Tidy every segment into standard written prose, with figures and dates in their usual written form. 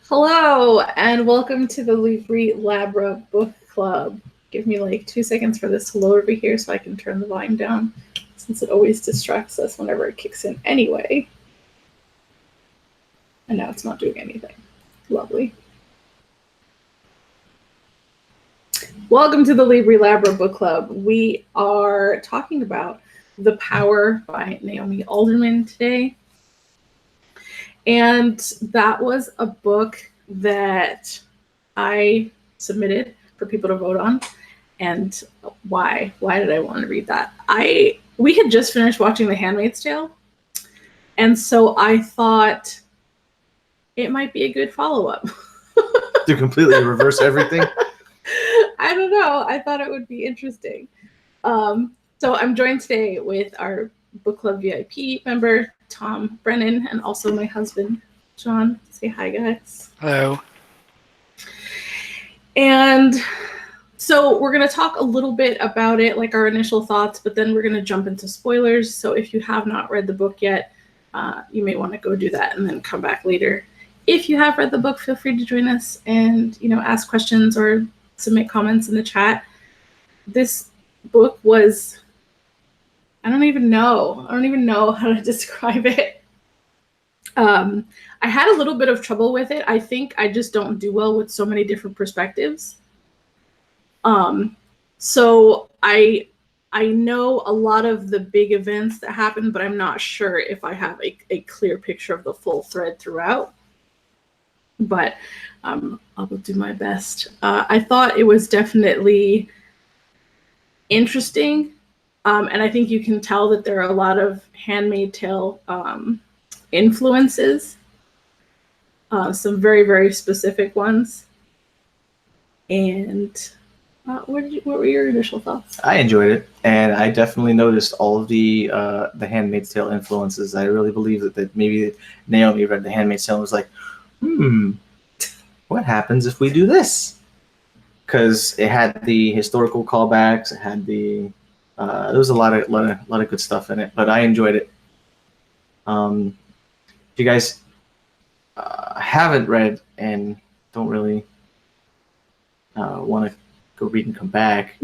Hello, and welcome to the Libri Labra book club. Give me like 2 seconds for this to load over here so I can turn the volume down, since it always distracts us whenever it kicks in anyway. And now it's not doing anything. Lovely. Welcome to the Libri Labra book club. We are talking about The Power by Naomi Alderman today. And that was a book that I submitted for people to vote on. And why did I want to read that? We had just finished watching The Handmaid's Tale. And so I thought it might be a good follow-up. To completely reverse everything? I don't know. I thought it would be interesting. So I'm joined today with our book club VIP member, Tom Brennan, and also my husband, John. Say hi, guys. Hello. And so we're going to talk a little bit about it, like our initial thoughts, but then we're going to jump into spoilers. So if you have not read the book yet, you may want to go do that and then come back later. If you have read the book, feel free to join us and, ask questions or submit comments in the chat. This book was, I don't even know how to describe it. I had a little bit of trouble with it. I think I just don't do well with so many different perspectives. So I know a lot of the big events that happen, but I'm not sure if I have a clear picture of the full thread throughout. But I will do my best. I thought it was definitely interesting. And I think you can tell that there are a lot of Handmaid's Tale influences, some very, very specific ones. And what were your initial thoughts? I enjoyed it, and I definitely noticed all of the Handmaid's Tale influences. I really believe that maybe Naomi read The Handmaid's Tale and was like, what happens if we do this? Because it had the historical callbacks, it had the there was a lot of good stuff in it, but I enjoyed it. If you guys haven't read and don't really want to go read and come back,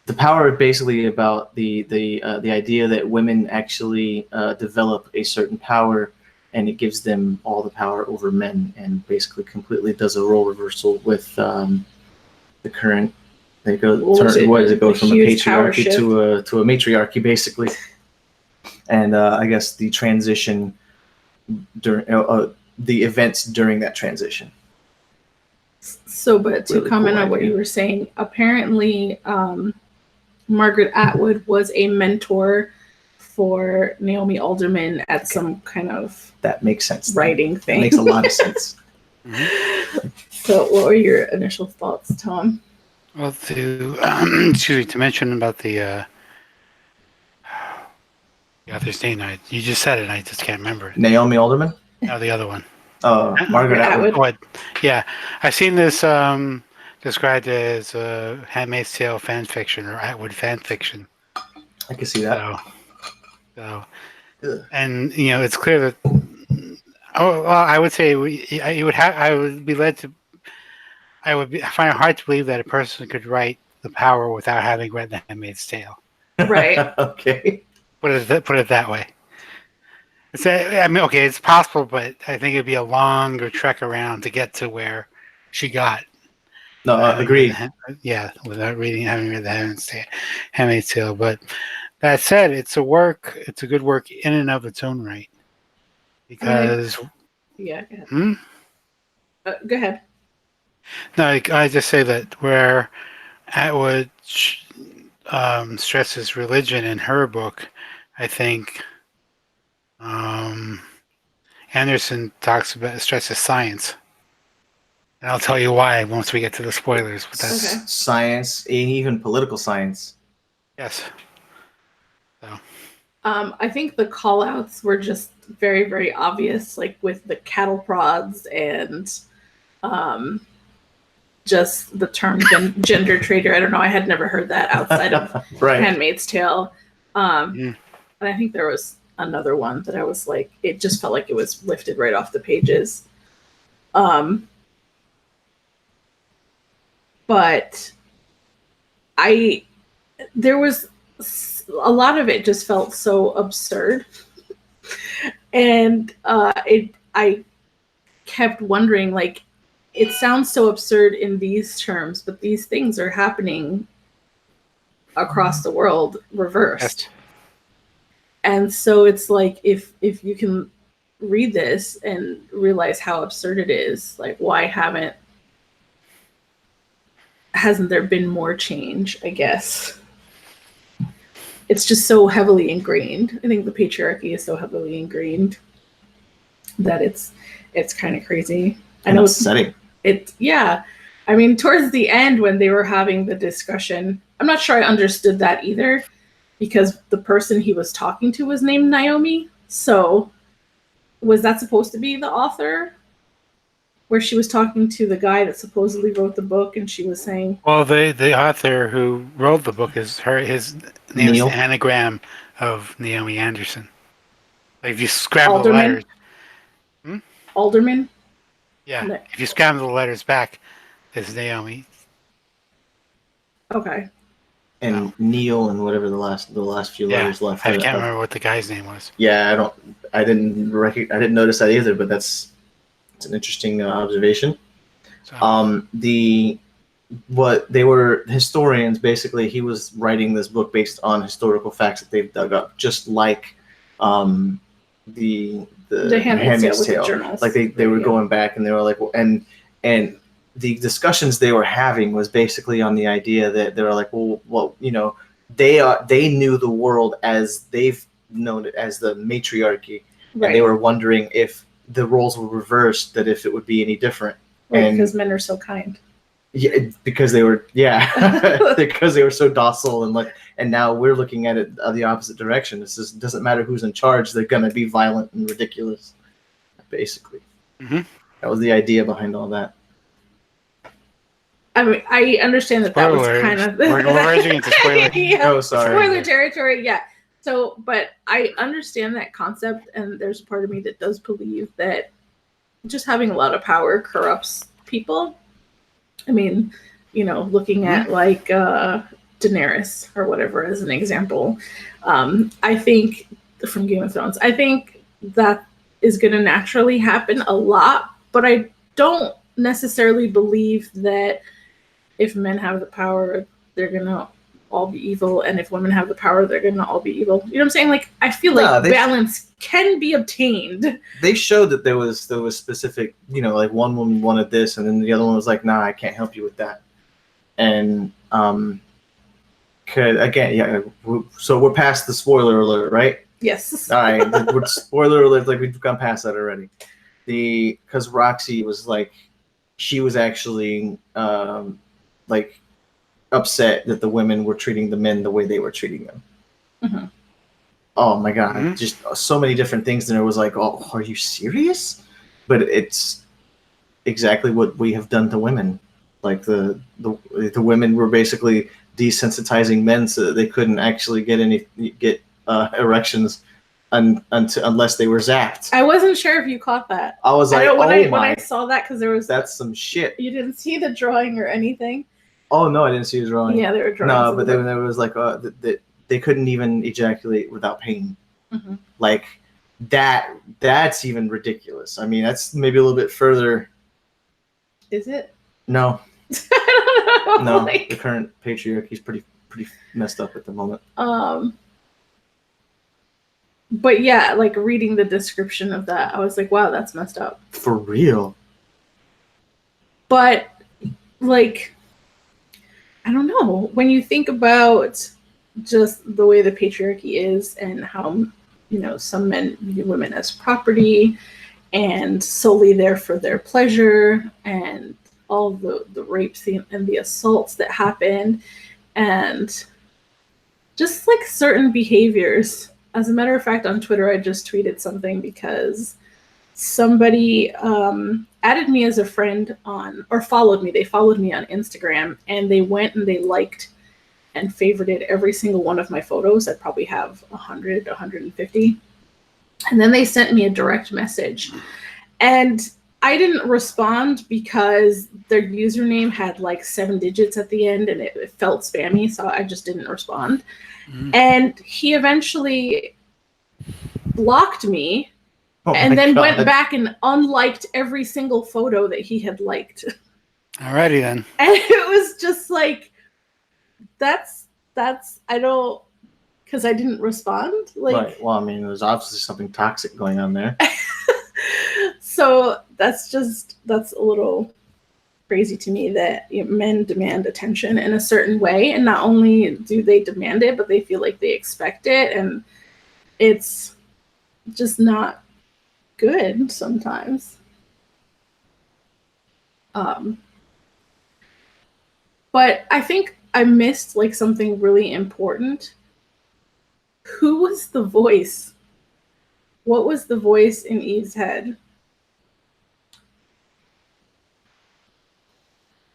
The Power is basically about the idea that women actually develop a certain power, and it gives them all the power over men, and basically completely does a role reversal with the current. It goes from a patriarchy to a matriarchy, basically. And I guess the transition during the events during that transition. So, but to really comment on what you were saying, apparently Margaret Atwood was a mentor for Naomi Alderman at some kind of that makes sense writing thing. That makes a lot of sense. So, what were your initial thoughts, Tom? Well, to mention about the author's name, you just said it, and I just can't remember it. Naomi Alderman? No, the other one. Margaret Atwood. Yeah, I've seen this described as Handmaid's Tale fan fiction or Atwood fan fiction. I can see that. So and it's clear that. Oh, well, I would say I would be led to. I find it hard to believe that a person could write The Power without having read The Handmaid's Tale. Right. Okay. Put it that way. It's possible, but I think it'd be a longer trek around to get to where she got. No, agreed. Without having read The Handmaid's Tale. But that said, it's a good work in and of its own right. Because go ahead. Go ahead. No, I just say that where Atwood stresses religion in her book, I think Anderson stresses science, and I'll tell you why once we get to the spoilers. But that's okay. Science, and even political science. Yes. So. I think the call-outs were just very, very obvious, like with the cattle prods and just the term gender traitor. I don't know. I had never heard that outside of right. Handmaid's Tale. And I think there was another one that I was like, it just felt like it was lifted right off the pages. But there was a lot of it just felt so absurd. And I kept wondering, like, it sounds so absurd in these terms, but these things are happening across the world reversed. Yes. And so it's like, if you can read this and realize how absurd it is, like, why hasn't there been more change, I guess? It's just so heavily ingrained. I think the patriarchy is so heavily ingrained that it's kind of crazy. I know upsetting. Yeah. I mean, towards the end when they were having the discussion, I'm not sure I understood that either, because the person he was talking to was named Naomi. So was that supposed to be the author? Where she was talking to the guy that supposedly wrote the book, and she was saying, Well, the author who wrote the book his name is Neil? the anagram of Naomi Anderson. Like if you scramble the Alderman? letters, Alderman? yeah, No. if you scramble the letters back, it's Naomi. Okay. And Neil and whatever the last few Yeah, letters left. I can't remember what the guy's name was. Yeah, I didn't notice that either, but it's an interesting observation. So, What they were historians, basically. He was writing this book based on historical facts that they've dug up, just like the Handmaid's Tale. journals. Like they were going back and they were like, well, and the discussions they were having was basically on the idea that they were like, well, you know, they knew the world as they've known it as the matriarchy, Right. and they were wondering if the roles were reversed, that if it would be any different. Right, And because men are so kind. yeah, because they were because they were so docile and now we're looking at it the opposite direction. It doesn't matter who's in charge; they're gonna be violent and ridiculous, basically. Mm-hmm. That was the idea behind all that. I mean, I understand that Spoilers. was kind of We're verging into spoilers. Yeah, Oh, sorry. spoiler territory. Yeah. So, but I understand that concept, and there's a part of me that does believe that just having a lot of power corrupts people. I mean, you know, looking at like Daenerys or whatever as an example, I think from Game of Thrones, I think that is going to naturally happen a lot, but I don't necessarily believe that if men have the power, they're going to all be evil, and if women have the power, they're going to all be evil. You know what I'm saying? Like, I feel like balance can be obtained. They showed that there was specific, you know, like one woman wanted this, and then the other one was like, "Nah, I can't help you with that." And again, yeah. So we're past the spoiler alert, right? Yes. All right, we're spoiler alert. Like we've gone past that already. Because Roxy was like, she was actually like upset that the women were treating the men the way they were treating them. Mm-hmm. Oh my god, just so many different things. And it was like, oh, are you serious? But it's exactly what we have done to women. Like the women were basically desensitizing men so that they couldn't actually get erections unless they were zapped. I wasn't sure if you caught that. I was like, when I saw that, because that's some shit. You didn't see the drawing or anything. Oh no, I didn't see the drawing. Yeah, they were drawing. No, but there was like that they couldn't even ejaculate without pain. Mm-hmm. Like that's even ridiculous. I mean, that's maybe a little bit further. Is it? No. I don't know. No, the current patriarchy is pretty messed up at the moment. But yeah, like reading the description of that, I was like, wow, that's messed up. For real. But like, I don't know. When you think about just the way the patriarchy is and how, you know, some men view women as property and solely there for their pleasure, and all the rapes and the assaults that happened, and just like certain behaviors. As a matter of fact, on Twitter, I just tweeted something because somebody added me as a friend or followed me. They followed me on Instagram, and they went and they liked and favorited every single one of my photos. I probably have 100, 150. And then they sent me a direct message. And I didn't respond because their username had like 7 digits at the end and it felt spammy, so I just didn't respond. Mm. And he eventually blocked me Oh and my then God. went back and unliked every single photo that he had liked. Alrighty then. And it was just like, that's I don't, because I didn't respond. Like, Right. Well, I mean, there's obviously something toxic going on there. so that's a little crazy to me that men demand attention in a certain way, and not only do they demand it, but they feel like they expect it, and it's just not good sometimes. But I think I missed like something really important. Who was the voice? What was the voice in Eve's head?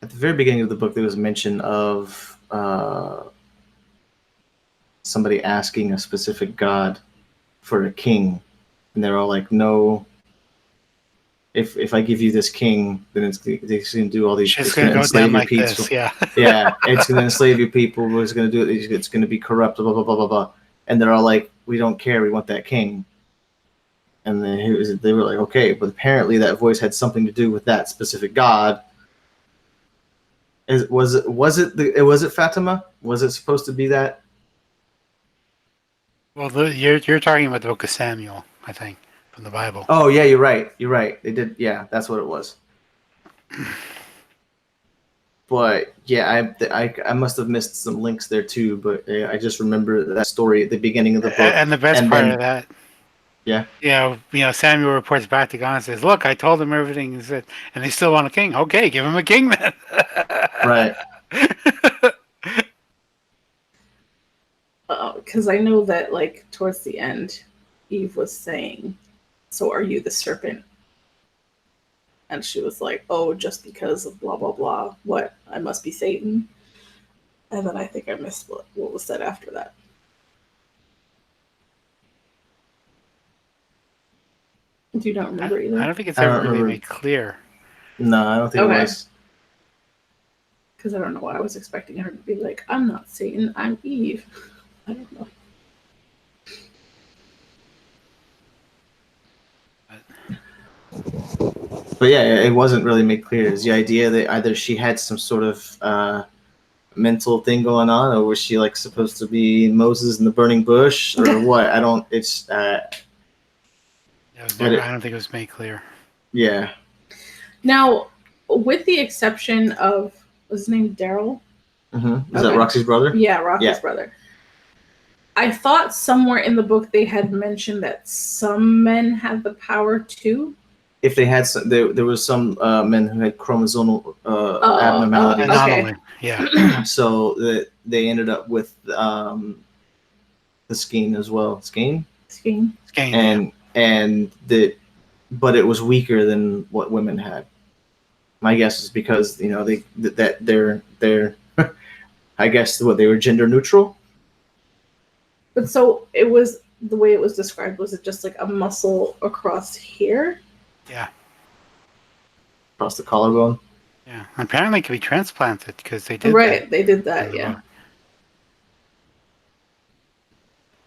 At the very beginning of the book, there was mention of somebody asking a specific god for a king, and they're all like, "No. If I give you this king, then it's going to do all these. Shit's It's gonna going to go enslave down your like people. this. Yeah. Yeah, it's going to enslave your people. It's going to do it. It's going to be corrupt. Blah blah blah blah blah." And they're all like, "We don't care. We want that king." And then they were like, "Okay," but apparently that voice had something to do with that specific god. Was it Fatima? Was it supposed to be that? Well, you're talking about the book of Samuel, I think, from the Bible. Oh yeah, you're right. You're right. They did. Yeah, that's what it was. But yeah, I must have missed some links there too. But I just remember that story at the beginning of the book. And the best and part then- of that, Yeah. Samuel reports back to God and says, "Look, I told them everything," and they still want a king. Okay, give him a king then. Right. Because I know that like towards the end, Eve was saying, "So are you the serpent?" And she was like, "Oh, just because of blah blah blah. What? I must be Satan." And then I think I missed what was said after that. Do you not remember either? I don't think it's I ever don't really remember. made clear. No, I don't think Okay. it was. Because I don't know why I was expecting her to be like, "I'm not Satan, I'm Eve." I don't know. But yeah, it wasn't really made clear. Is the idea that either she had some sort of mental thing going on, or was she like supposed to be Moses in the burning bush, or what? I don't. It's I don't think it was made clear. yeah. Now, with the exception of, was his name Daryl? Mm-hmm. Is that Okay. Roxy's brother? Yeah, Rocky's Yeah. brother. I thought somewhere in the book they had mentioned that some men had the power too. If they had some, there was some men who had chromosomal abnormalities, Okay. Anomaly. Yeah. so that they ended up with the skein as well. Skein? Scheme. And that, but it was weaker than what women had. My guess is because they're I guess they were gender neutral. But so it was, the way it was described, was it just like a muscle across here? Yeah. Across the collarbone. Yeah. Apparently, it could be transplanted because they did Right, that. they did that, yeah.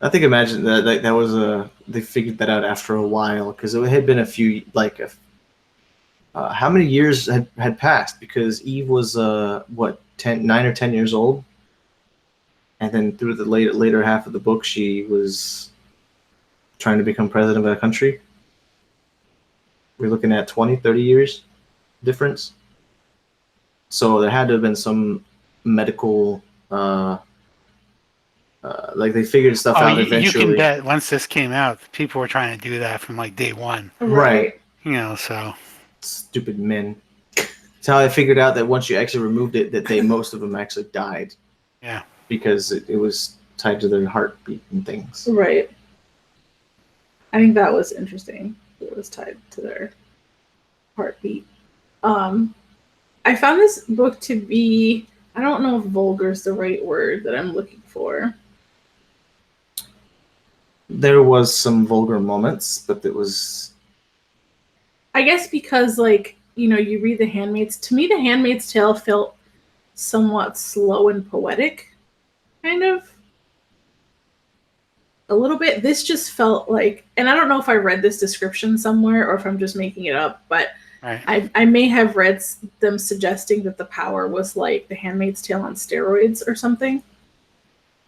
I think imagine that was they figured that out after a while because it had been a few how many years had passed, because Eve was 9 or 10 years old, and then through the later half of the book she was trying to become president of a country. We're looking at 20, 30 years difference. So there had to have been some medical like they figured stuff out You eventually. can bet once this came out, people were trying to do that from like day one. Right. So. Stupid men. That's how I figured out that once you actually removed it, that most of them actually died. Yeah. Because it was tied to their heartbeat and things. Right. I think that was interesting. It was tied to their heartbeat. I found this book to be, I don't know if vulgar is the right word that I'm looking for. There was some vulgar moments, but it was... I guess because, like, you know, you read The Handmaid's. To me, The Handmaid's Tale felt somewhat slow and poetic, kind of. A little bit. This just felt like, and I don't know if I read this description somewhere or if I'm just making it up, but Right. I may have read them suggesting that the power was like The Handmaid's Tale on steroids or something.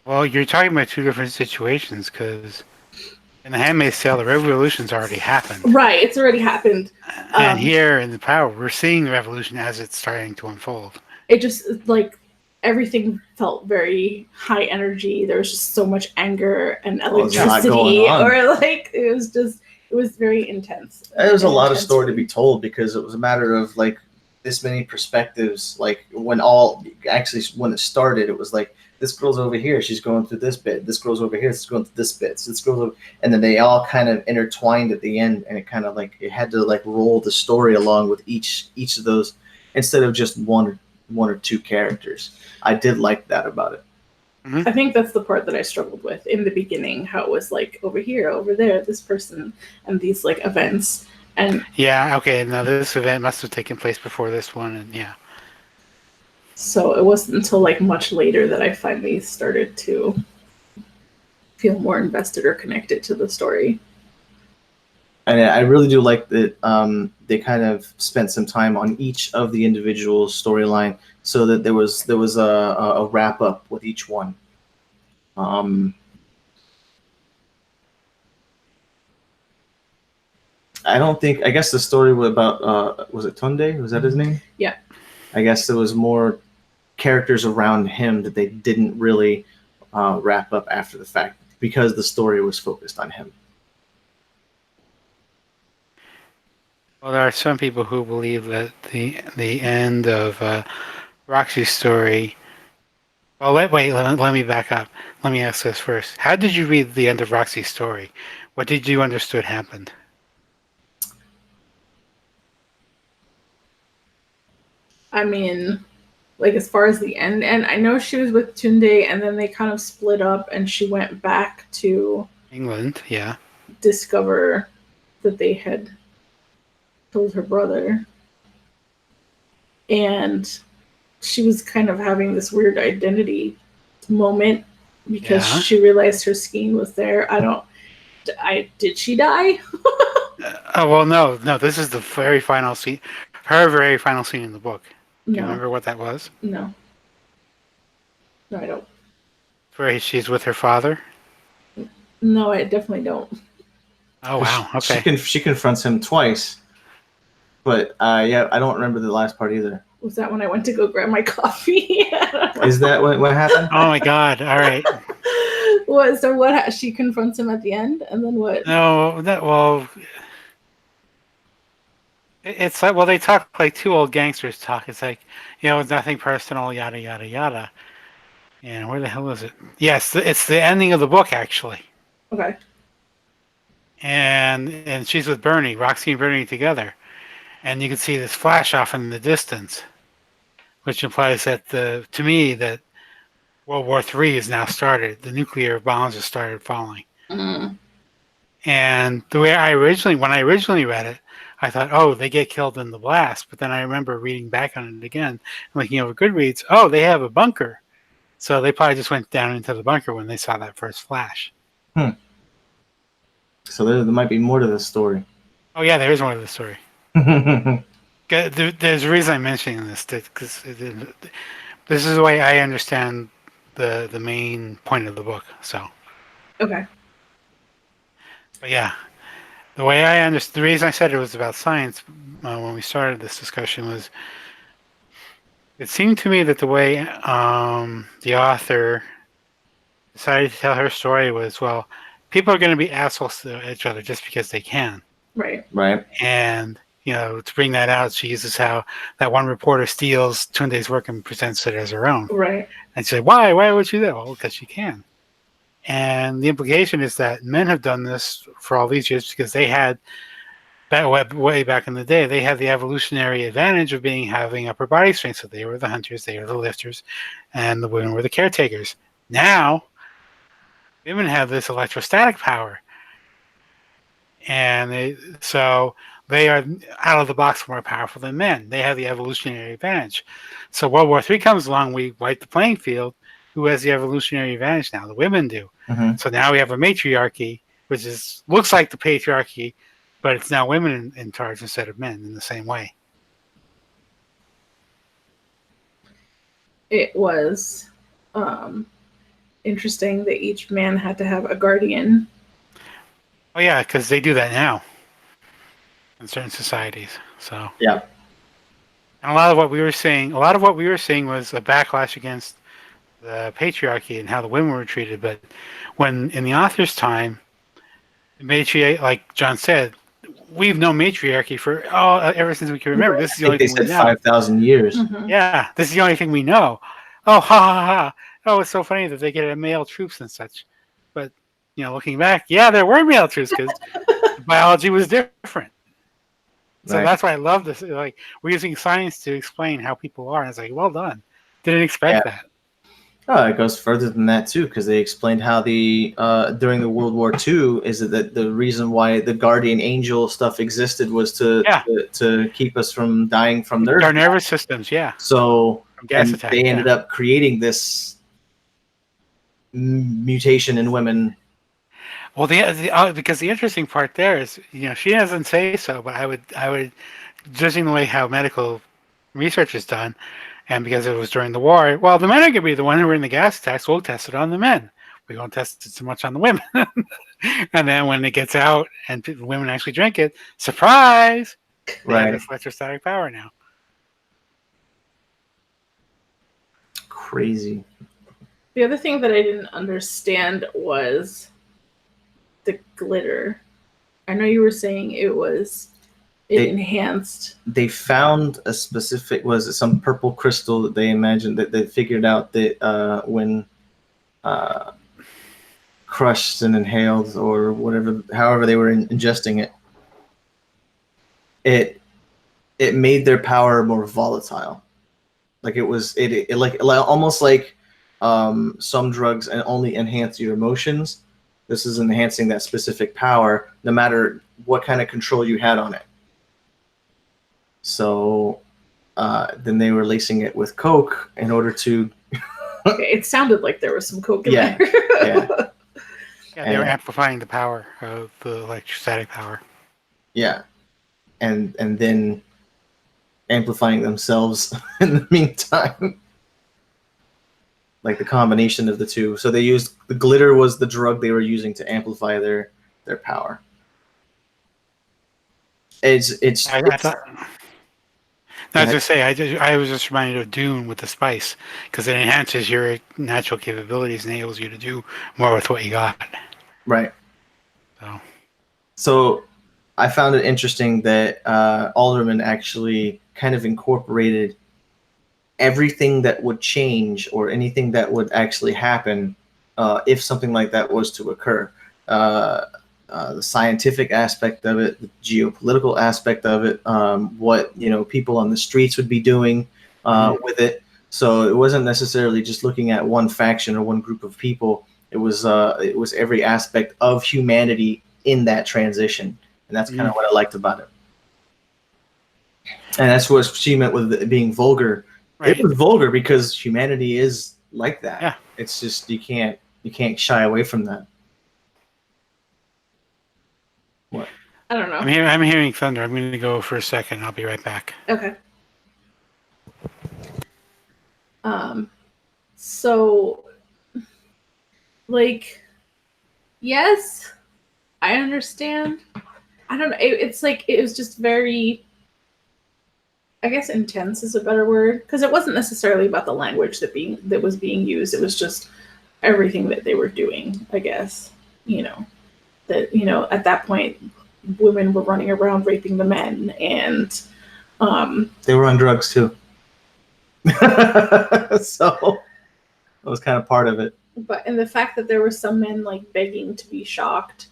Well, you're talking about two different situations because in The Handmaid's Tale, the revolution's already happened. Right, it's already happened. And here in The Power, we're seeing the revolution as it's starting to unfold. It just, like, everything felt very high energy. There was just so much anger and electricity, or like it was very intense. There was a lot of story to be told because it was a matter of like this many perspectives. Like when it started, it was like this girl's over here, she's going through this bit. This girl's over here, she's going through this bit. So this girl's over, and then they all kind of intertwined at the end, and it kind of like it had to like roll the story along with each of those instead of just one or two characters. I did like that about it. I think that's the part that I struggled with in the beginning, how it was like over here, over there, this person, and these like events. And yeah, okay, now this event must have taken place before this one, and yeah. So it wasn't until like much later that I finally started to feel more invested or connected to the story. And I really do like that they kind of spent some time on each of the individual storyline, so that there was a wrap up with each one. I guess the story was about was it Tunde? Was that his name? Yeah. I guess there was more characters around him that they didn't really wrap up after the fact because the story was focused on him. Well, there are some people who believe that the end of Roxy's story. Well, let me back up. Let me ask this first. How did you read the end of Roxy's story? What did you understood happened? I mean, like as far as the end, and I know she was with Tunde, and then they kind of split up, and she went back to England. Yeah. Discover that they had killed her brother, and she was kind of having this weird identity moment because she realized her skein was there. Did she die? Well, no. This is the very final scene. Her very final scene in the book. Do you remember what that was? No, I don't. Where she's with her father? No, I definitely don't. Oh, wow. Okay. She confronts him twice. But yeah, I don't remember the last part either. Was that when I went to go grab my coffee? Is that what happened? Oh my God! All right. What? She confronts him at the end, and then what? No, it's like they talk like two old gangsters talk. It's like it's nothing personal, yada yada yada. And where the hell is it? Yes, it's the ending of the book actually. Okay. And she's with Bernie, Roxy and Bernie together. And you can see this flash off in the distance, which implies that to me that World War III has now started. The nuclear bombs have started falling. Mm. And the way when I originally read it, I thought, oh, they get killed in the blast. But then I remember reading back on it again and looking over Goodreads. Oh, they have a bunker. So they probably just went down into the bunker when they saw that first flash. So there might be more to this story. Oh, yeah, there is more to the story. There's a reason I'm mentioning this, because this is the way I understand the main point of the book. So okay, but yeah, the way I understand, the reason I said it was about science when we started this discussion was it seemed to me that the way the author decided to tell her story was, well, people are going to be assholes to each other just because they can. Right. And to bring that out, she uses how that one reporter steals Tunde's work and presents it as her own. Right. And she said, why? Why would she do that? Well, because she can. And the implication is that men have done this for all these years because they had, way back in the day, they had the evolutionary advantage of having upper body strength. So they were the hunters, they were the lifters, and the women were the caretakers. Now, women have this electrostatic power. And so they are out of the box more powerful than men. They have the evolutionary advantage. So World War III comes along, we wipe the playing field. Who has the evolutionary advantage now? The women do. Mm-hmm. So now we have a matriarchy, which looks like the patriarchy, but it's now women in charge instead of men in the same way. It was interesting that each man had to have a guardian. Oh yeah, because they do that now in certain societies. So Yeah. and a lot of what we were seeing was a backlash against the patriarchy and how the women were treated. But when in the author's time, like John said, we've known matriarchy for ever since we can remember. This is the only thing we know. 5,000 years. Mm-hmm. Yeah, this is the only thing we know. Oh, ha ha ha! Oh, it's so funny that they get male troops and such. But looking back, yeah, there were male troops because biology was different. So Right. that's why I love this. Like, we're using science to explain how people are. And it's like, well done. Didn't expect that. Oh, it goes further than that too, because they explained how the during the World War II is that the reason why the guardian angel stuff existed was to keep us from dying from Our nervous systems, yeah. So From gas attack, they ended up creating this mutation in women. Well, because the interesting part there is, she doesn't say so, but I would, judging the way how medical research is done, and because it was during the war, well, the men are going to be the one who were in the gas attacks. We'll test it on the men. We won't test it so much on the women. And then when it gets out and women actually drink it, surprise! They have this electrostatic power now. Crazy. The other thing that I didn't understand was the glitter. I know you were saying it enhanced. They found a specific, was it some purple crystal that they imagined that they figured out that when crushed and inhaled or whatever, however they were ingesting it made their power more volatile. Like it was like almost like some drugs and only enhance your emotions. This is enhancing that specific power, no matter what kind of control you had on it. So then they were lacing it with coke in order to. Okay, it sounded like there was some coke in there. Yeah, they were amplifying the power of the electrostatic power. Yeah, and then amplifying themselves in the meantime. Like the combination of the two. So they used the glitter was the drug they were using to amplify their power. I was just say I was just reminded of Dune with the spice because it enhances your natural capabilities and enables you to do more with what you got. Right. So I found it interesting that Alderman actually kind of incorporated everything that would change or anything that would actually happen if something like that was to occur. The scientific aspect of it, the geopolitical aspect of it, what people on the streets would be doing with it. So it wasn't necessarily just looking at one faction or one group of people. It was every aspect of humanity in that transition, and that's kind of what I liked about it. And that's what she meant with it being vulgar. Right. It was vulgar because humanity is like that. Yeah. It's just you can't shy away from that. What? I don't know. I'm hearing thunder. I'm going to go for a second. I'll be right back. Okay. So, like, yes, I understand. I don't know. It's like it was just very, I guess, intense is a better word, because it wasn't necessarily about the language that was being used. It was just everything that they were doing. I guess that at that point, women were running around raping the men, and they were on drugs too. So that was kind of part of it. And the fact that there were some men like begging to be shocked.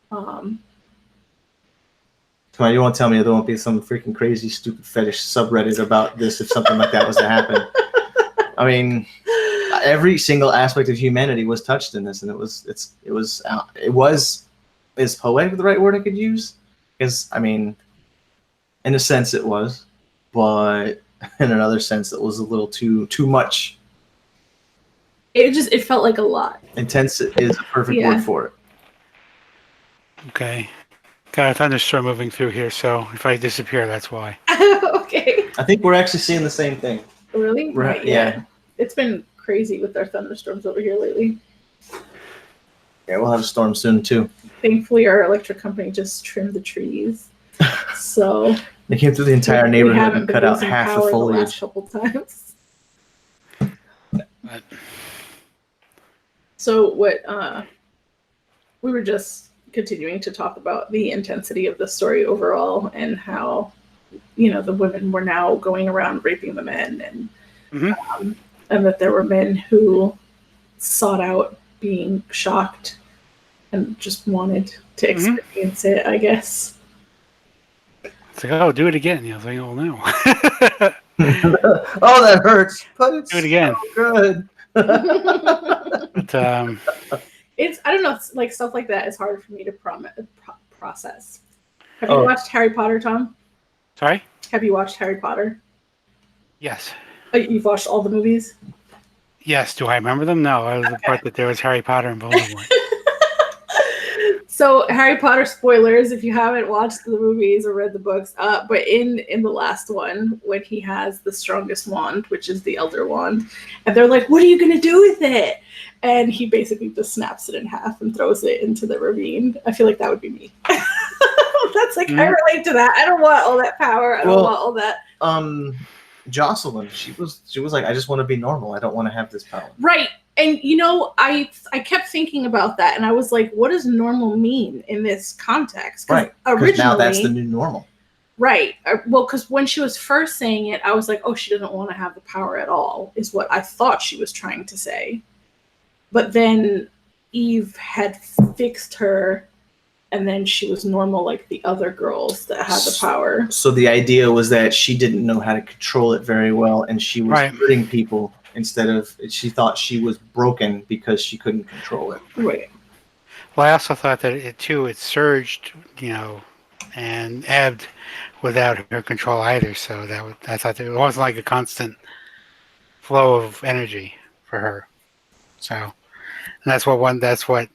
Come on, you won't tell me there won't be some freaking crazy, stupid fetish subreddit about this if something like that was to happen. I mean, every single aspect of humanity was touched in this, and it was is poetic the right word I could use? Because, I mean, in a sense it was, but in another sense it was a little too much. It felt like a lot. Intense is a perfect word for it. Okay. Got a thunderstorm moving through here, so if I disappear, that's why. Okay. I think we're actually seeing the same thing. Really? Right, yeah. It's been crazy with our thunderstorms over here lately. Yeah, we'll have a storm soon too. Thankfully, our electric company just trimmed the trees. So they came through the entire neighborhood and cut out half the foliage. The last couple times. So what we were just continuing to talk about the intensity of the story overall and how, the women were now going around raping the men and that there were men who sought out being shocked and just wanted to experience it, I guess. It's like, oh, do it again. I was like, oh no. Oh, that hurts. But it's do it again. So good. But, it's, I don't know, it's like stuff like that is hard for me to process. Have you watched Harry Potter, Tom? Sorry? Have you watched Harry Potter? Yes. Oh, you've watched all the movies? Yes. Do I remember them? No. I was the part that there was Harry Potter and Voldemort. So Harry Potter spoilers if you haven't watched the movies or read the books. But in the last one, when he has the strongest wand, which is the Elder Wand, and they're like, "What are you gonna do with it?" And he basically just snaps it in half and throws it into the ravine. I feel like that would be me. That's like I relate to that. I don't want all that power. I don't want all that. Jocelyn, she was like, I just want to be normal. I don't want to have this power. Right. And I kept thinking about that, and I was like, what does normal mean in this context? Right. Because now that's the new normal. Right. Well, because when she was first saying it, I was like, oh, she doesn't want to have the power at all, is what I thought she was trying to say. But then Eve had fixed her, and then she was normal like the other girls that had the power. So the idea was that she didn't know how to control it very well, and she was hurting people instead of, she thought she was broken because she couldn't control it. Right. Well, I also thought that it surged, and ebbed without her control either. So I thought that it wasn't like a constant flow of energy for her. So, and that's what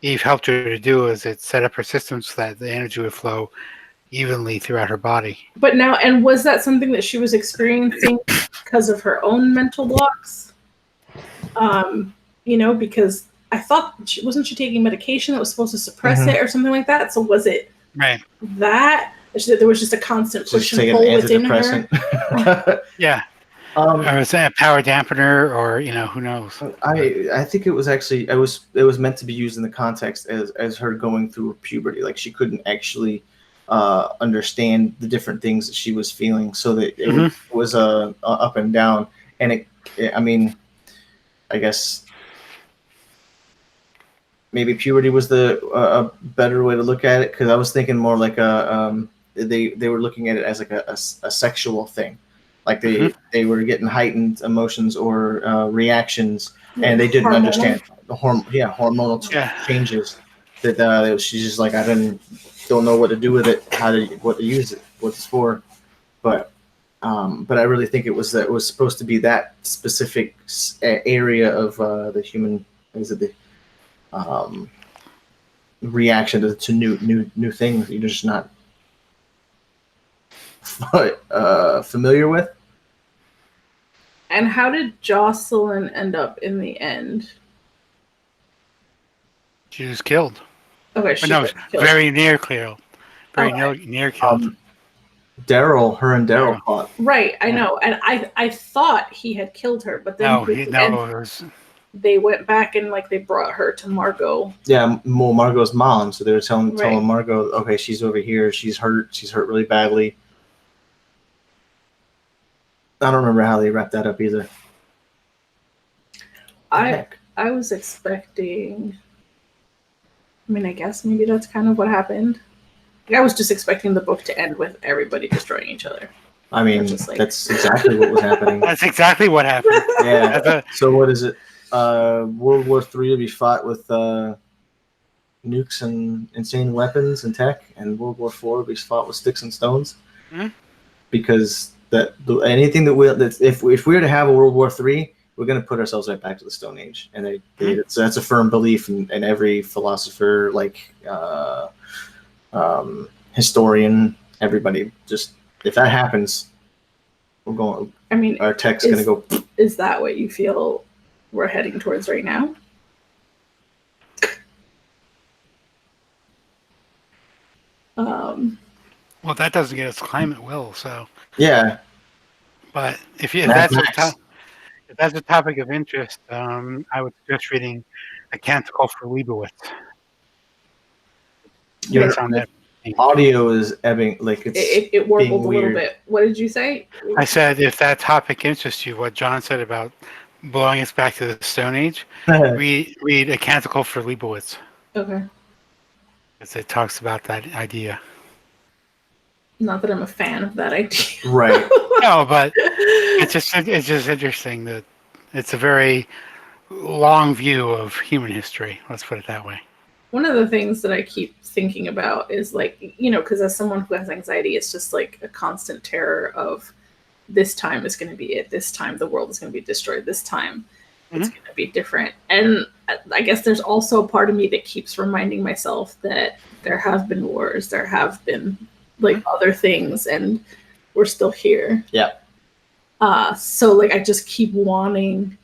Eve helped her to do, is it set up her system so that the energy would flow evenly throughout her body. But now, and was that something that she was experiencing because of her own mental blocks? Because I thought wasn't she taking medication that was supposed to suppress it or something like that? So was it that there was just a constant push and pull within her? Yeah. Or is that a power dampener, or who knows? I think it was actually it was meant to be used in the context as her going through puberty. Like she couldn't actually understand the different things that she was feeling, so that it was up and down. And I guess maybe puberty was a better way to look at it, because I was thinking more like they were looking at it as like a sexual thing. Like they were getting heightened emotions or reactions, and they didn't understand the hormonal changes. That she's just like, I don't know what to do with it, what to use it, what it's for. But I really think it was supposed to be that specific area of the human, reaction to new things you're just not familiar with. And how did Jocelyn end up in the end? She was killed. Okay, killed. Very near killed. Near killed. Her and Daryl fought. Right, I know, and I thought he had killed her, but then they went back and they brought her to Margot. Yeah, Margot's mom. So they were telling Margot, okay, she's over here. She's hurt. She's hurt really badly. I don't remember how they wrapped that up either. I was expecting. I guess maybe that's kind of what happened. I was just expecting the book to end with everybody destroying each other. That's exactly what was happening. That's exactly what happened. Yeah. So what is it? World War III to be fought with nukes and insane weapons and tech, and World War IV we fought with sticks and stones. Hmm? Because anything that if we were to have a World War III, we're going to put ourselves right back to the Stone Age, and that's a firm belief in every philosopher, like historian, everybody. Just if that happens, we're going. I mean, our tech's going to go. Is that what you feel we're heading towards right now? Well, that doesn't get us climate will, so. Yeah. But if that's a topic of interest, I would suggest reading A Canticle for Leibowitz. Your on that. audio is ebbing, like it warbled a little bit. What did you say? I said if that topic interests you, what John said about blowing us back to the Stone Age, read A Canticle for Leibowitz. Okay. Because it talks about that idea. Not that I'm a fan of that idea. Right. No, but it's just interesting that it's a very long view of human history. Let's put it that way. One of the things that I keep thinking about is like, because as someone who has anxiety, it's just like a constant terror of this time is going to be it. This time the world is going to be destroyed. This time it's going to be different. And I guess there's also a part of me that keeps reminding myself that there have been wars. There have been like other things, and we're still here. Yeah. So like I just keep wanting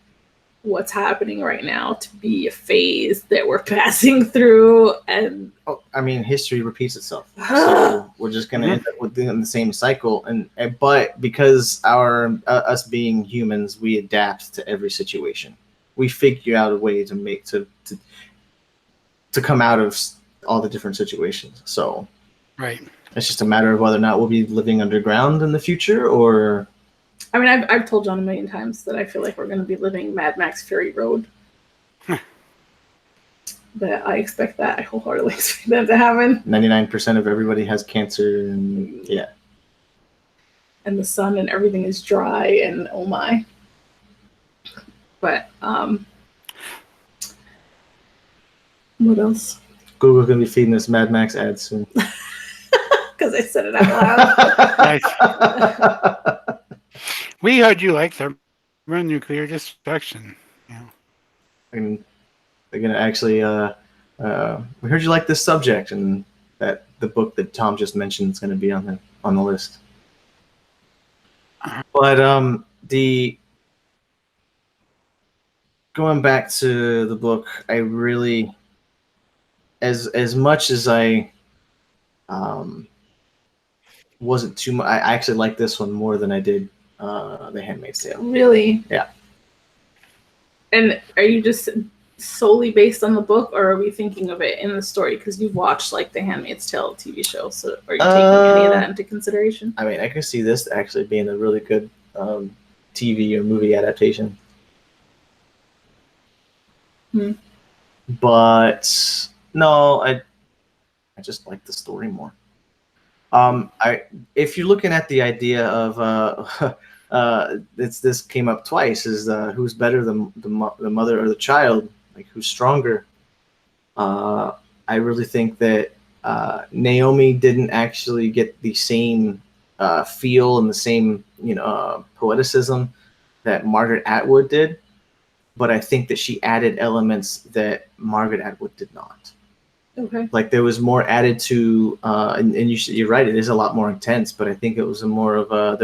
what's happening right now to be a phase that we're passing through. And I mean, history repeats itself, so we're just gonna end up with the same cycle. But because us being humans, we adapt to every situation. We figure out a way to make to come out of all the different situations. So right. It's just a matter of whether or not we'll be living underground in the future, or. I mean, I've told John a million times that I feel like we're going to be living Mad Max Fury Road. But I expect that. I wholeheartedly expect that to happen. 99% of everybody has cancer, and yeah. And the sun and everything is dry, and oh my. But what else? Google's going to be feeding us Mad Max ads soon. Because I said it out loud. We heard you like thermonuclear destruction. Yeah. And they're gonna actually. We heard you like this subject, and that the book that Tom just mentioned is going to be on the list. But going back to the book, I really, as much as I wasn't too much. I actually like this one more than I did The Handmaid's Tale. Really? Yeah. And are you just solely based on the book, or are we thinking of it in the story? Because you've watched like The Handmaid's Tale TV show, so are you taking any of that into consideration? I mean, I can see this actually being a really good TV or movie adaptation. But no, I just like the story more. If you're looking at the idea of this came up twice, is who's better, the mother or the child, like who's stronger? I really think that Naomi didn't actually get the same feel and the same poeticism that Margaret Atwood did, but I think that she added elements that Margaret Atwood did not. Okay. Like there was more added to, and you're right. It is a lot more intense, but I think it was a more of a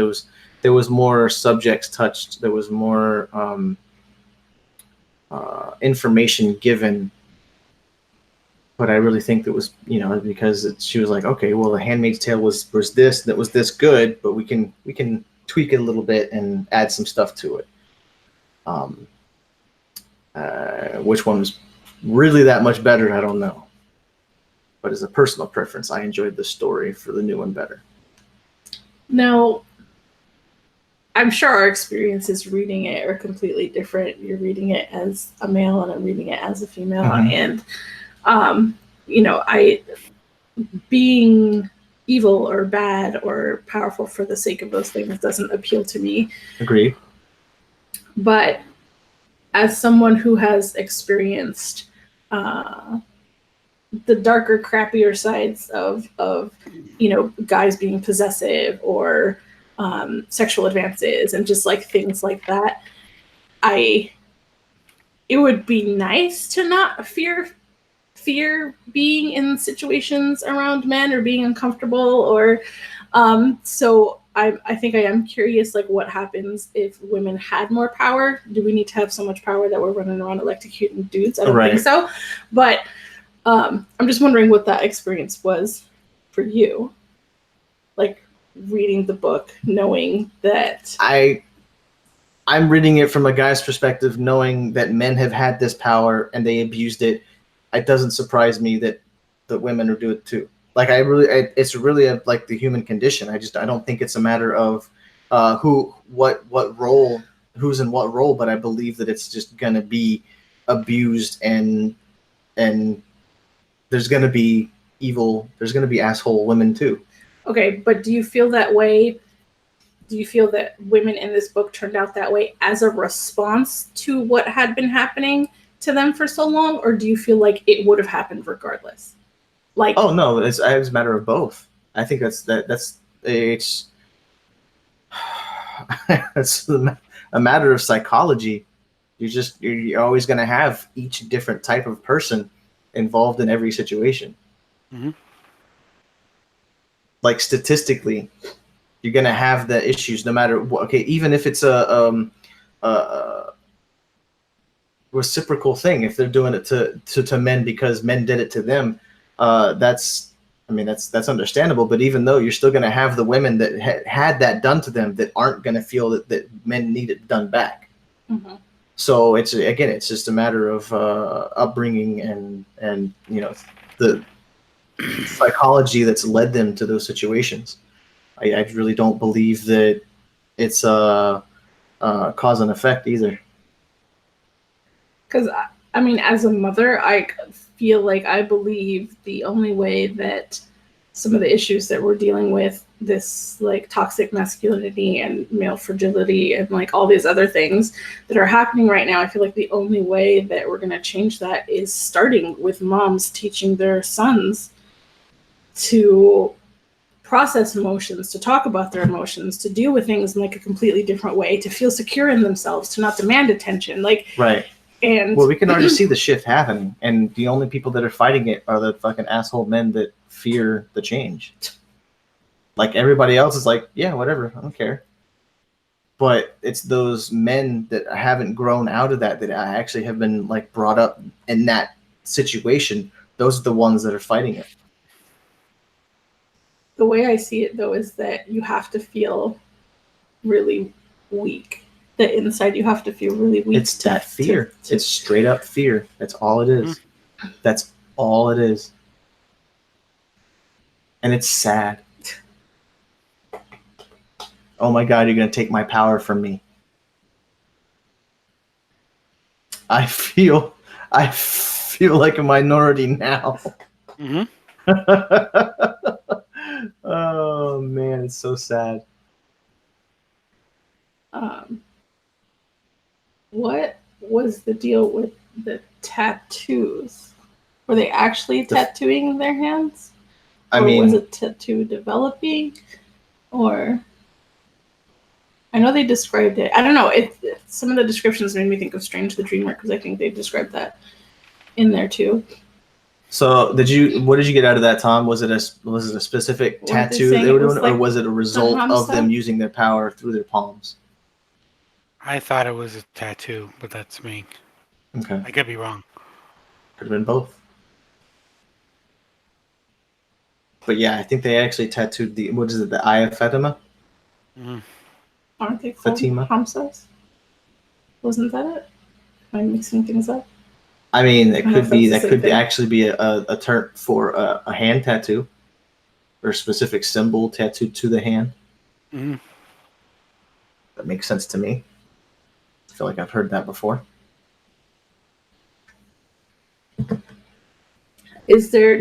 there was more subjects touched. There was more information given. But I really think that was because she was like, okay, well, The Handmaid's Tale was this, that was this good, but we can tweak it a little bit and add some stuff to it. Which one was really that much better? I don't know. But as a personal preference, I enjoyed the story for the new one better. Now, I'm sure our experiences reading it are completely different. You're reading it as a male and I'm reading it as a female. And, I being evil or bad or powerful for the sake of those things doesn't appeal to me. Agreed. But as someone who has experienced the darker, crappier sides of you know, guys being possessive or sexual advances and just like things like that. It would be nice to not fear being in situations around men or being uncomfortable or so I think I am curious, like, what happens if women had more power? Do we need to have so much power that we're running around electrocuting dudes? I don't think so. But I'm just wondering what that experience was for you. Like, reading the book, knowing that... I'm reading it from a guy's perspective, knowing that men have had this power and they abused it. It doesn't surprise me that the women are doing it too. Like, it's really like the human condition. I don't think it's a matter of what role, who's in what role, but I believe that it's just gonna be abused and there's gonna be evil. There's gonna be asshole women too. Okay, but do you feel that way? Do you feel that women in this book turned out that way as a response to what had been happening to them for so long, or do you feel like it would have happened regardless? Like, oh no, it's a matter of both. I think it's it's a matter of psychology. You're always going to have each different type of person involved in every situation. Mm-hmm. Like, statistically, you're going to have the issues no matter what. Okay, even if it's a reciprocal thing, if they're doing it to men because men did it to them, that's understandable. But even though, you're still going to have the women that had that done to them that aren't going to feel that men need it done back. mm-hmm. So it's just a matter of upbringing and you know, the psychology that's led them to those situations. I really don't believe that it's cause and effect either. Because I mean, as a mother, I feel like I believe the only way that some of the issues that we're dealing with, this like toxic masculinity and male fragility and like all these other things that are happening right now, I feel like the only way that we're going to change that is starting with moms teaching their sons to process emotions, to talk about their emotions, to deal with things in like a completely different way, to feel secure in themselves, to not demand attention. Like, right. And well, we can already see the shift happening, and the only people that are fighting it are the fucking asshole men that fear the change. Like, everybody else is like, yeah, whatever, I don't care. But it's those men that haven't grown out of that actually have been like brought up in that situation. Those are the ones that are fighting it. The way I see it, though, is that you have to feel really weak. That inside you have to feel really weak. It's that fear. It's straight up fear. That's all it is. Mm-hmm. That's all it is. And it's sad. Oh my God, you're going to take my power from me. I feel like a minority now. Mm-hmm. Oh man, it's so sad. What was the deal with the tattoos? Were they actually tattooing their hands? Or was it tattoo developing? Or I know they described it. I don't know. Some of the descriptions made me think of Strange the Dreamer, because I think they described that in there too. So what did you get out of that, Tom? Was it a specific tattoo they were doing, or was it a result of them using their power through their palms? I thought it was a tattoo, but that's me. Okay. I could be wrong. Could have been both. But yeah, I think they actually tattooed the Eye of Fatima? Mm-hmm. Aren't they called Fatima? Hamsas? Wasn't that it? Am I mixing things up? I mean, that could actually be a term for a hand tattoo, or a specific symbol tattooed to the hand. Mm-hmm. That makes sense to me. I feel like I've heard that before. Do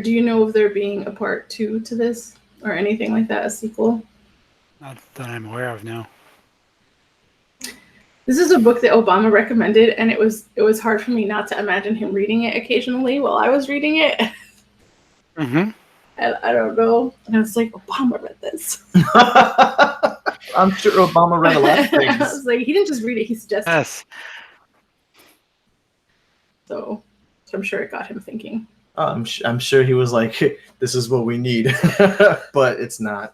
you know of there being a part 2 to this, or anything like that, a sequel? Not that I'm aware of, no. This is a book that Obama recommended, and it was hard for me not to imagine him reading it occasionally while I was reading it. Mm-hmm. And I don't know. And I was like, Obama read this. I'm sure Obama read a lot of I things. was like, he didn't just read it, he suggested it. Yes. So I'm sure it got him thinking. I'm sure he was like, this is what we need. But it's not.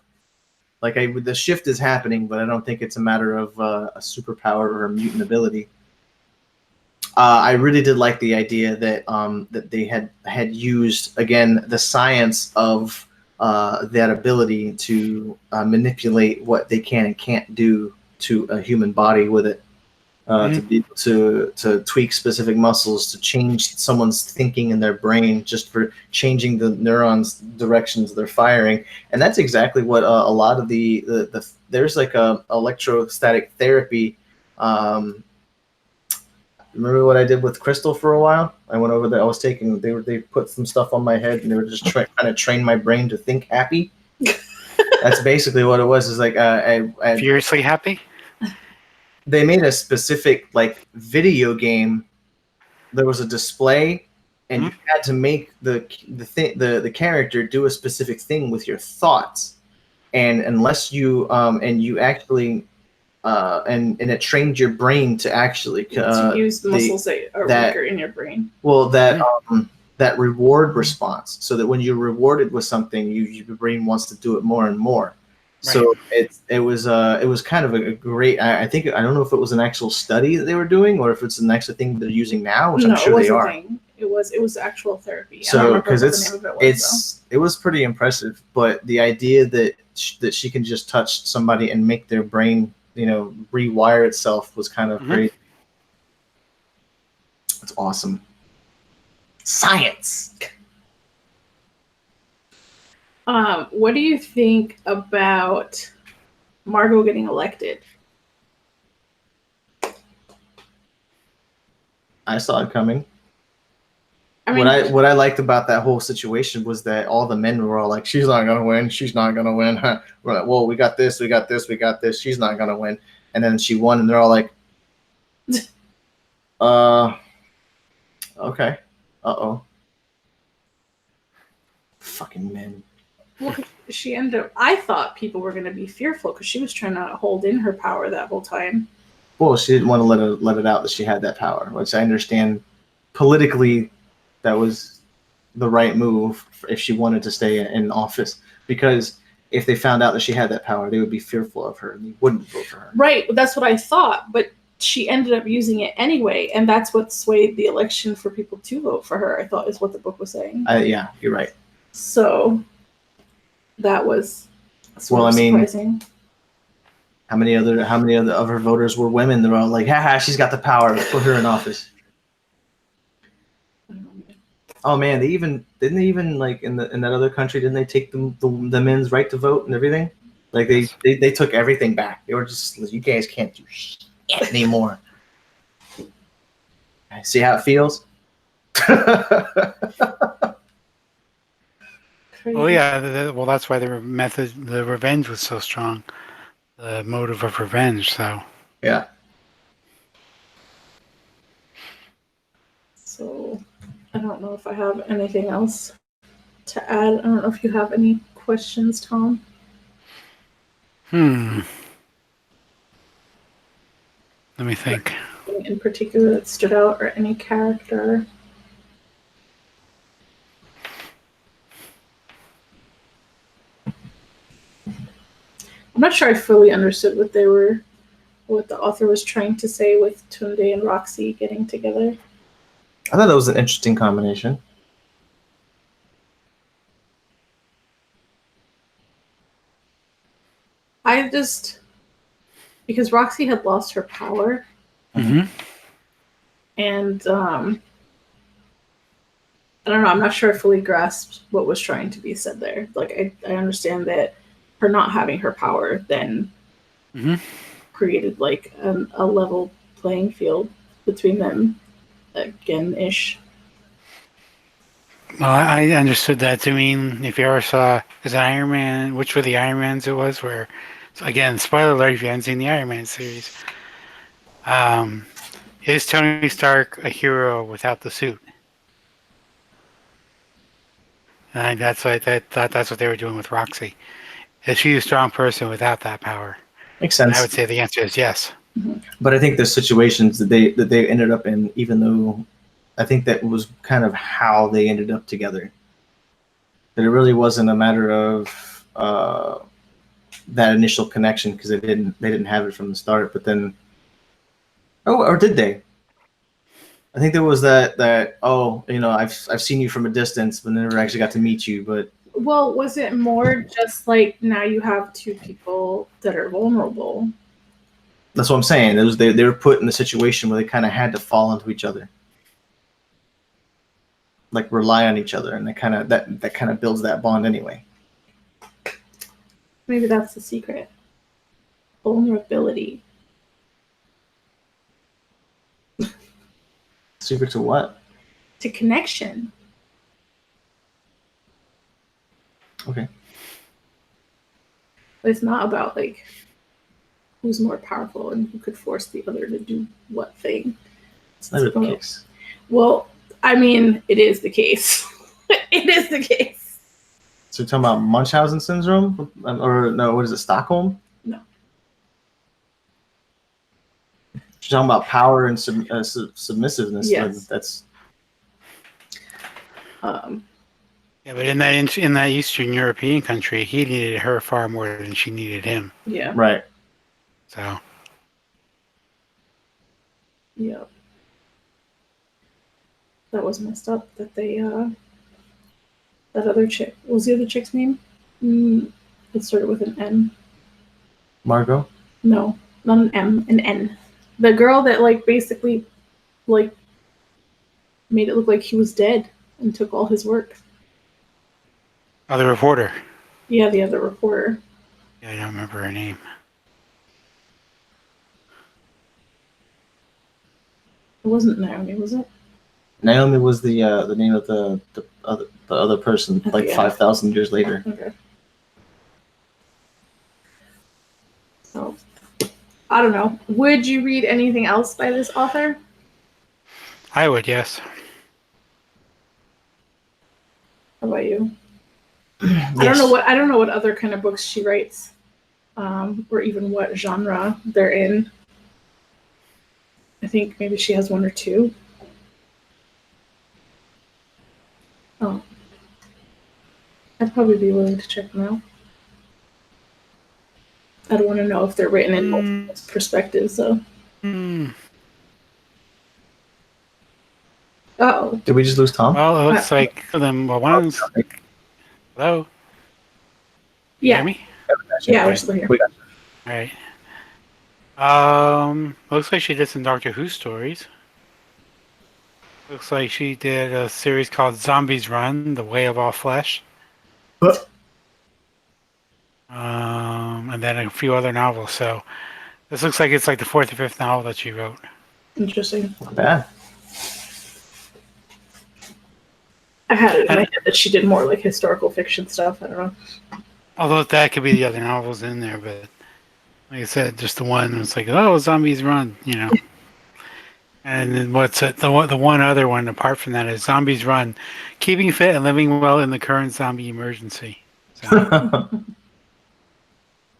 Like, the shift is happening, but I don't think it's a matter of a superpower or a mutant ability. I really did like the idea that that they had used, again, the science of that ability to manipulate what they can and can't do to a human body with it, to be able to tweak specific muscles, to change someone's thinking in their brain just for changing the neurons' directions they're firing. And that's exactly what a lot of the there's like a electrostatic therapy. Remember what I did with Crystal for a while? I went over there. I was taking. They put some stuff on my head, and they were just trying to train my brain to think happy. That's basically what it was. Is like Furiously happy. they made a specific like video game. There was a display, and you had to make the character do a specific thing with your thoughts, and unless you and you actually. And it trained your brain to actually to use the muscles that are weaker in your brain. Well, that reward response, so that when you're rewarded with something, your brain wants to do it more and more. Right. So it was kind of a great. I think I don't know if it was an actual study that they were doing or if it's an actual thing they're using now, which I'm sure they are. It was actual therapy. So because it was pretty impressive, but the idea that she can just touch somebody and make their brain, rewire itself was kind of crazy. It's awesome. Science. What do you think about Margot getting elected? I saw it coming. I mean, what I liked about that whole situation was that all the men were all like, "She's not gonna win. She's not gonna win." We're like, "Well, we got this. We got this. We got this. She's not gonna win." And then she won, and they're all like, okay, uh-oh, fucking men." Well, she ended up. I thought people were gonna be fearful because she was trying to hold in her power that whole time. Well, she didn't want to let it out that she had that power, which I understand politically. That was the right move if she wanted to stay in office, because if they found out that she had that power, they would be fearful of her and they wouldn't vote for her. Right. That's what I thought. But she ended up using it anyway. And that's what swayed the election for people to vote for her, I thought, is what the book was saying. Yeah, you're right. So that was surprising. How many other of her voters were women? They're all like, haha, she's got the power. Let's put her in office. Oh man, didn't they even like in that other country, didn't they take the men's right to vote and everything? Like they took everything back. They were just, you guys can't do shit anymore. See how it feels? Oh yeah, well that's why the revenge was so strong. The motive of revenge, so. Yeah. So I don't know if I have anything else to add. I don't know if you have any questions, Tom. Let me think. Anything in particular that stood out, or any character? I'm not sure I fully understood what the author was trying to say with Tunde and Roxy getting together. I thought that was an interesting combination. Because Roxy had lost her power. Mm-hmm. And I don't know, I'm not sure I fully grasped what was trying to be said there. Like, I understand that her not having her power then created like a level playing field between them again-ish. Well, I understood that to mean, if you ever saw, is it Iron Man, which were the Iron Mans it was, where, so again, spoiler alert if you haven't seen the Iron Man series, is Tony Stark a hero without the suit? And that's what that's what they were doing with Roxy. Is she a strong person without that power? Makes And sense. I would say the answer is yes. But I think the situations that they ended up in, even though I think that was kind of how they ended up together. That it really wasn't a matter of that initial connection because they didn't have it from the start. But then, or did they? I think there was that I've seen you from a distance, but never actually got to meet you. But Well, was it more just like now you have two people that are vulnerable? that's what I'm saying. It was they were put in a situation where they kind of had to fall into each other, like rely on each other, and that kind of builds that bond anyway. Maybe that's the secret. Vulnerability. Secret to what? To connection. Okay. But it's not about like who's more powerful and who could force the other to do what thing. It's never the case. Well, I mean, it is the case. It is the case. So you're talking about Munchausen syndrome? Or no, what is it, Stockholm? No. You're talking about power and submissiveness. Yes. That's Yeah, but in that Eastern European country, he needed her far more than she needed him. Yeah. right. So Yeah. That was messed up that they that other chick. What was the other chick's name? It started with an N. Margot? No, not an M, an N. The girl that like basically like made it look like he was dead and took all his work. the reporter. Yeah, the other reporter. Yeah, I don't remember her name. It wasn't Naomi, was it? Naomi was the name of the other person, like Yeah. 5,000 years later. Okay. So, I don't know. Would you read anything else by this author? I would, yes. How about you? Yes. I don't know what other kind of books she writes, or even what genre they're in. I think maybe she has one or two. Oh, I'd probably be willing to check them out. I'd want to know if they're written in multiple perspectives, though. Oh, Did we just lose Tom? Well, it looks like them. Well, one of them's. Hello? You yeah, hear me? yeah, we're still here. We got All right. Looks like she did some Doctor Who stories. Looks like she did a series called Zombies Run: The Way of All Flesh. you. And then a few other novels. So this looks like it's like the fourth or fifth novel that she wrote. Interesting. Not bad. I had it in my head that she did more like historical fiction stuff. I don't know. Although that could be the other novels in there, but like I said, just the one. It's like, oh, Zombies Run, you know. And then what's it, the one other one apart from that is Zombies Run, Keeping Fit and Living Well in the Current Zombie Emergency.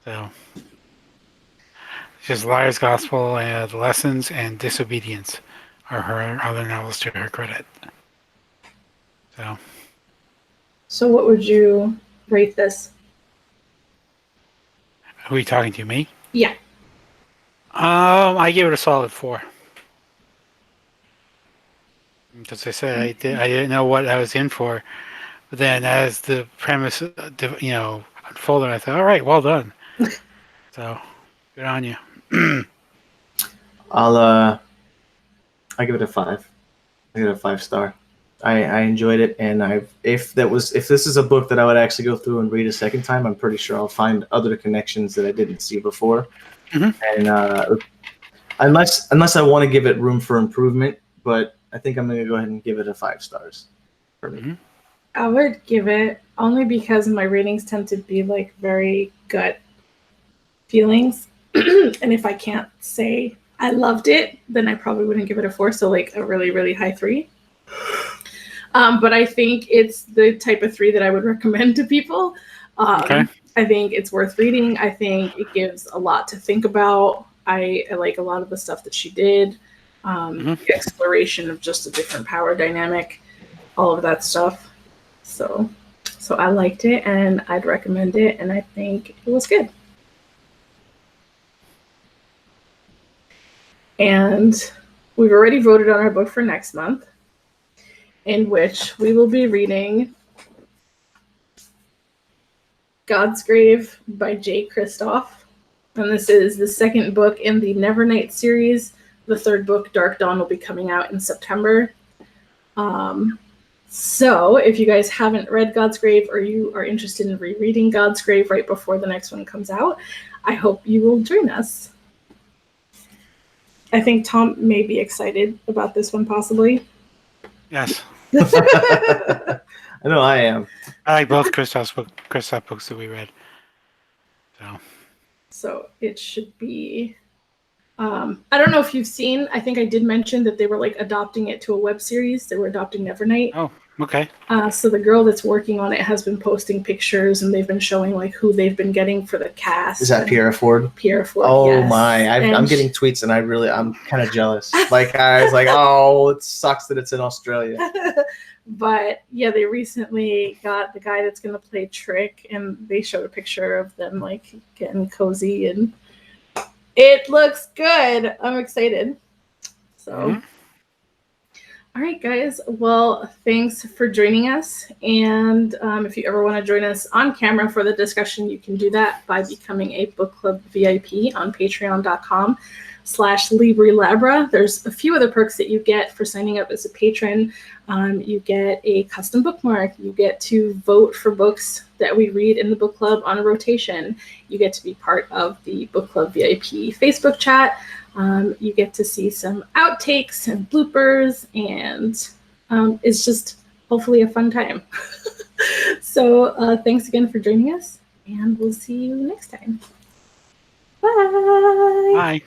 So just Liar's Gospel, Lessons, and Disobedience are her other novels to her credit. So, what would you rate this? Who are you talking to, me? Yeah. I give it a solid 4. Because I said I didn't know what I was in for, but then as the premise, unfolded, I thought, all right, well done. So, good on you. I give it a 5. I give it a 5-star. I enjoyed it, and if this is a book that I would actually go through and read a second time, I'm pretty sure I'll find other connections that I didn't see before. Mm-hmm. And unless I want to give it room for improvement, but I think I'm going to go ahead and give it a 5 stars for me. Mm-hmm. I would give it only because my ratings tend to be like very gut feelings. And if I can't say I loved it, then I probably wouldn't give it a 4. So like a really, really high 3. But I think it's the type of 3 that I would recommend to people. Okay. I think it's worth reading. I think it gives a lot to think about. I like a lot of the stuff that she did. The exploration of just a different power dynamic, all of that stuff. So I liked it, and I'd recommend it, and I think it was good. And we've already voted on our book for next month, in which we will be reading God's Grave by J. Kristoff. And this is the second book in the Nevernight series. The third book, Dark Dawn, will be coming out in September. So if you guys haven't read God's Grave, or you are interested in rereading God's Grave right before the next one comes out, I hope you will join us. I think Tom may be excited about this one, possibly. Yes. I know I am. I like both Kristoff books that we read. So it should be. I don't know if you've seen. I think I did mention that they were like adopting it to a web series. They were adopting Nevernight. Oh, okay. So the girl that's working on it has been posting pictures, and they've been showing like who they've been getting for the cast. Is that Pierre Ford? Pierre Ford. Oh yes. my! I'm getting tweets, and I'm kind of jealous. Like I was like, oh, it sucks that it's in Australia. But yeah, they recently got the guy that's going to play Trick, and they showed a picture of them like getting cozy, and it looks good. I'm excited. So, All right, guys. Well, thanks for joining us. And if you ever want to join us on camera for the discussion, you can do that by becoming a book club VIP on patreon.com/Libri Labra. There's a few other perks that you get for signing up as a patron. You get a custom bookmark. You get to vote for books that we read in the book club on a rotation. You get to be part of the book club VIP Facebook chat. You get to see some outtakes and bloopers, and it's just hopefully a fun time. So thanks again for joining us, and we'll see you next time. Bye. Bye.